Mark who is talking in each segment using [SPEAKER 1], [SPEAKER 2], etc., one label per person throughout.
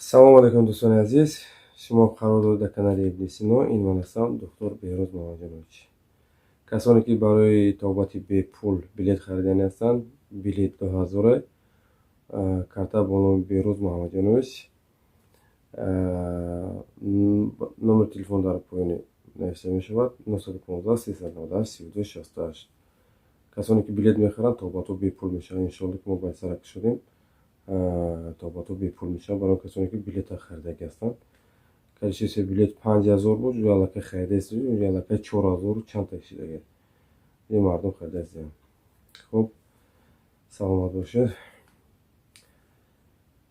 [SPEAKER 1] Салом алейкум дӯстони азиз. Шумо қарор доред дар канали Ибни Сино. Ин ман ҳастам, доктор Беҳрӯз Мамаҷонович. Касоне ки барои тобати бепул билет харидани ҳастанд, билет 2000 карта бо номи Беҳрӯз Мамаҷонович. номери телефон дар поёни навишта мешавад 915 398 3268. Касоне ки билет мехаранд, тобатҳо бепул мешаванд. Иншоалло ки мо ба сара кушодем, тобатҳо бепул мешаванд барои касоне ки билета харидаги ҳастанд. Калишеси билет 5000 буд, ӯ аллакай харидаст, ӯ аллакай 4000 чанд та ишидаги. Ин мардум харидастанд. Хуб, саломат бошед.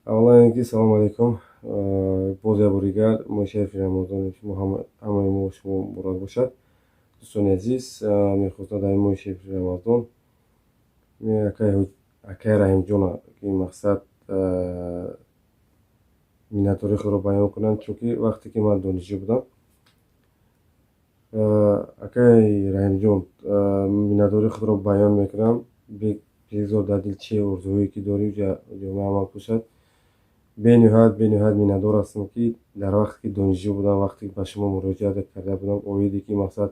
[SPEAKER 1] Аввалан ки салом алейкум. боз як бори дигар моҳи шарифи рамазон ҳамаи мо шумо муборак бошад. дӯстони азиз, мехостам дар моҳи шарифи рамазон акай раҳимҷона ки мақсад миннатдории худро баён кунанд, чунки вақте ки ман донишҷӯ будам, акай раҳимҷон миннатдории худро баён мекунам. бигзор дар дил чӣ орзуҳое ки дорӣ ҷомеа амал кушад. бениҳоят миннатдор ҳастам ки дар вақте ки донишҷӯ будам, вақте ки ба шумо муроҷиат карда будам, оиде ки мақсад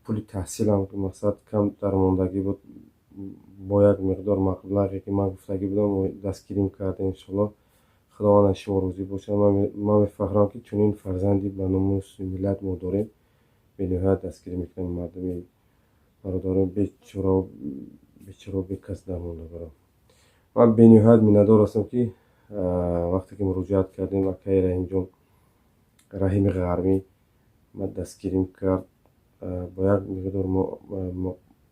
[SPEAKER 1] пули таҳсилам мақсад кам дармондагӣ буд, бо як миқдор маблағе ки ман гуфтагӣ будам дастгирӣ мекардем. Иншоалло худованд аз шумо розӣ бошад. Ман мефахрам ки чунин фарзанди ба номуси миллат мо дорем. бениҳоят дастгирӣ мекунем мардуми бародарон бечора бекас дармондагоро. ман бениҳоят миннатдор ҳастам ки вақте ки муроҷиат кардем, акаи раҳимҷон раҳими ғармӣ ма дастгирӣ мекард бо як миқдор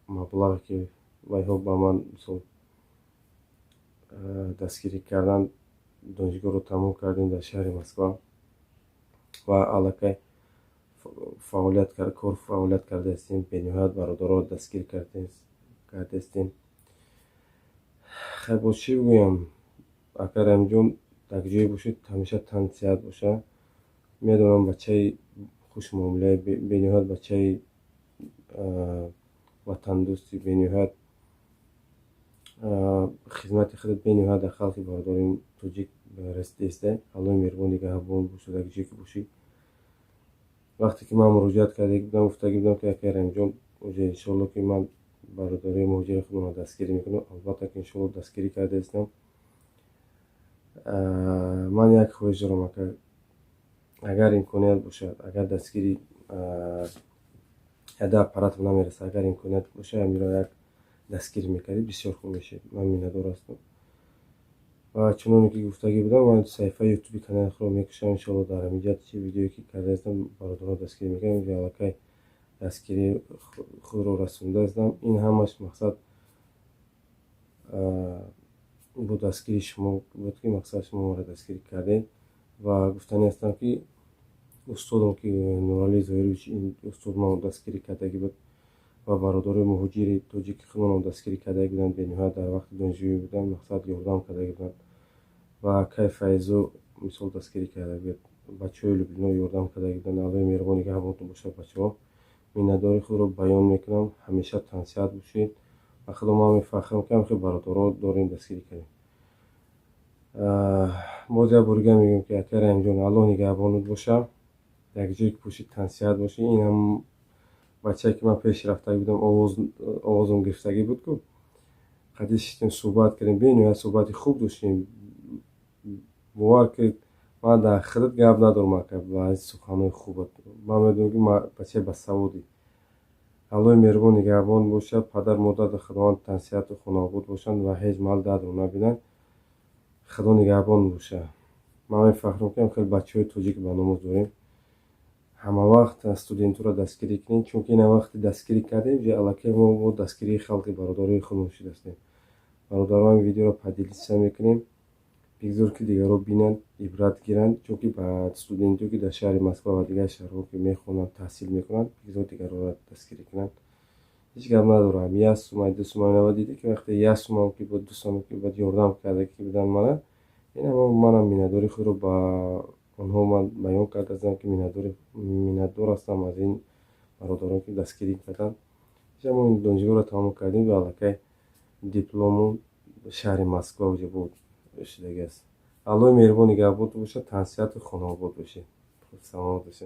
[SPEAKER 1] маблағе ки вайҳо ба ман мисол дастгирӣ кардан. Донишгоҳро тамом кардем дар шаҳри Москва ва аллакай кор фаъолият кардаистем. бениҳоят бародаронро дастгир кардаистем. хай боз чӣ бигӯям, акай раҳимҷон дар ҷое бошед, ҳамеша тан сеҳат бошад. медонам бачаи хушмуомила, бениҳоят бачаи ватандӯсти, бениҳоят хизмати худро бениҳоят дар халқи бародари тоҷик расидаистед. аллои меҳрубон нигаҳбон бошад дар ҷое ки бошӣ. вақте ки ман муроҷиат кардаги будам, гуфтагӣ будам ки акай раҳимҷон иншоалло ки ман бародари муҳоҷири худро дастгирӣ мекунам. албатта ки иншоалло дастгирӣ кардаистам. ман як хоҳиш дорам, агар имконият бошад, агар дастгирӣ яда аппаратам намерасад, агар имконият бошад амиро як дастгирӣ мекардед, бисёр хуб мешед. ман миннатдор ҳастам. ва чуноне ки гуфтагӣ будам, ман саҳифаи ютуби канали худро мекушам. иншоалло дар ҳамиҷа чӣ видеое ки кардаистам бародаронро дастгирӣ мекардам, аллакай дастгирии худро расонидаистам. ин ҳамаш мақсад бо дастгирии шумо буд ки мақсад шумо маро дастгирӣ кардед. ва гуфтанӣ ҳастам ки устодам ки нуралӣ зоҳирович, ин устод маро дастгирӣ кардаги буд ва бародари муҳоҷири тоҷики худро дастгирӣ кардаги буданд. бениҳоят дар вақти донишҷӯӣ будам, мақсад ёрдам кардаги буданд. ва акай файзо мисол дастгирӣ кардаги буд, бачаҳои Лубно ёрдам кардаги буданд. аллои меҳрубон нигаҳбонтон бошад бачаҳо. миннатдории худро баён мекунам. ҳамеша тансиҳат бошед. ва худо ман мефахрам ки ҳамахел бародаро дорем дастгирӣ кардем. боз як бор дигар мегӯям ки акай раҳимҷон аллоҳ нигаҳбонат бошад. як ҷое ки бошед тансиҳат бошед. ин ҳам бачае ки ман пеш рафтагӣ будам, овозам гирифтагӣ буд ку қади шиштем суҳбат кардем, бениҳоят суҳбати хуб доштем. бовар кунед ман дар ахират гап надорам, ба суханҳои хубат. ман медонам ки бачаи басаводӣ. аллои меҳрубон нигаҳбон бошад. падар модар худованд тансиҳату хонобод бошанд ва ҳеҷ маҳал дардро набинанд. худо нигаҳбон бошад. ман мефахрам ки хеле бачаҳои тоҷик ба номоз дорем. ҳама вақт студентҳоро дастгирӣ кунем, чунки ин вақти дастгирӣ кардем аллакай мо дастгирии халқи бародарои худмон шудастем. бародарон видеоро падилиса мекунем, бигзор ки дигарро бинанд, ибрат гиранд, чунки ба студентҳое ки дар шаҳри Москва ва дигар шаҳрҳо ки мехонанд, таҳсил мекунанд, бигзор дигарро дастгирӣ кунанд. ҳеҷ гап надорам. 1 сум 2 сум нава диде ки вақте 1 сумам ки буд, 2 сумам ки буд ёрдам кардаги буданд мана. ин манам миннатдории худро ба онҳо ман баён кардастам ки миннатдор ҳастам аз ин бародарон ки дастгирӣ карданд. мо ин донишгоҳро тамом кардем ва аллакай дипломон шаҳри Москва уҷа буд ишидаги аст. аллои меҳрибон нигаҳбон бошад, тансияту хунобод бошед. Саломат бошед.